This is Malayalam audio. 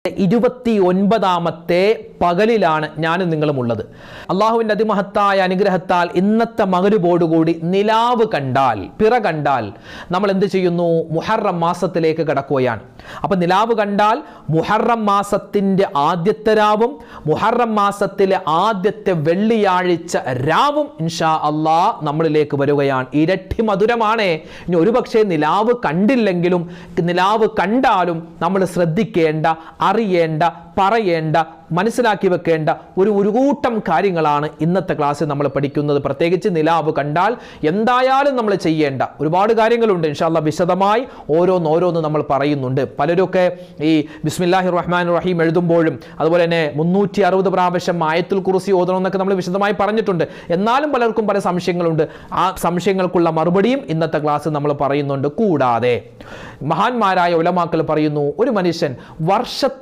29ാമത്തെ പകലിലാണ് ഞാനും നിങ്ങളുമുള്ളത്. അള്ളാഹുവിൻ്റെ അതിമഹത്തായ അനുഗ്രഹത്താൽ ഇന്നത്തെ മഗ്‌രിബോടുകൂടി നിലാവ് കണ്ടാൽ, പിറ കണ്ടാൽ നമ്മൾ എന്ത് ചെയ്യുന്നു? മുഹറം മാസത്തിലേക്ക് കടക്കുകയാണ്. അപ്പം നിലാവ് കണ്ടാൽ മുഹറം മാസത്തിൻ്റെ ആദ്യത്തെ രാവും മുഹറം മാസത്തിലെ ആദ്യത്തെ വെള്ളിയാഴ്ച രാവും ഇൻഷാ അള്ളാഹ് നമ്മളിലേക്ക് വരികയാണ്. ഇരട്ടി മധുരമാണ്. ഇനി ഒരുപക്ഷെ നിലാവ് കണ്ടില്ലെങ്കിലും നിലാവ് കണ്ടാലും നമ്മൾ ശ്രദ്ധിക്കേണ്ട, അറിയേണ്ട, പറയേണ്ട, മനസ്സിലാക്കി വെക്കേണ്ട ഒരു കൂട്ടം കാര്യങ്ങളാണ് ഇന്നത്തെ ക്ലാസ്സിൽ നമ്മൾ പഠിക്കുന്നത്. പ്രത്യേകിച്ച് നിലാവ് കണ്ടാൽ എന്തായാലും നമ്മൾ ചെയ്യേണ്ട ഒരുപാട് കാര്യങ്ങളുണ്ട്. ഇൻഷാ അല്ലാഹ് വിശദമായി ഓരോന്ന് നമ്മൾ പറയുന്നുണ്ട്. പലരൊക്കെ ഈ ബിസ്മില്ലാഹിർ റഹ്മാനിർ റഹീം എഴുതുമ്പോഴും അതുപോലെ തന്നെ 360 പ്രാവശ്യം ആയത്തുൽ കുർസി ഓതണമെന്നൊക്കെ നമ്മൾ വിശദമായി പറഞ്ഞിട്ടുണ്ട്. എന്നാലും പലർക്കും പല സംശയങ്ങളുണ്ട്. ആ സംശയങ്ങൾക്കുള്ള മറുപടിയും ഇന്നത്തെ ക്ലാസ്സിൽ നമ്മൾ പറയുന്നുണ്ട്. കൂടാതെ മഹാന്മാരായ ഉലമാക്കൾ പറയുന്നു, ഒരു മനുഷ്യൻ വർഷത്തിൽ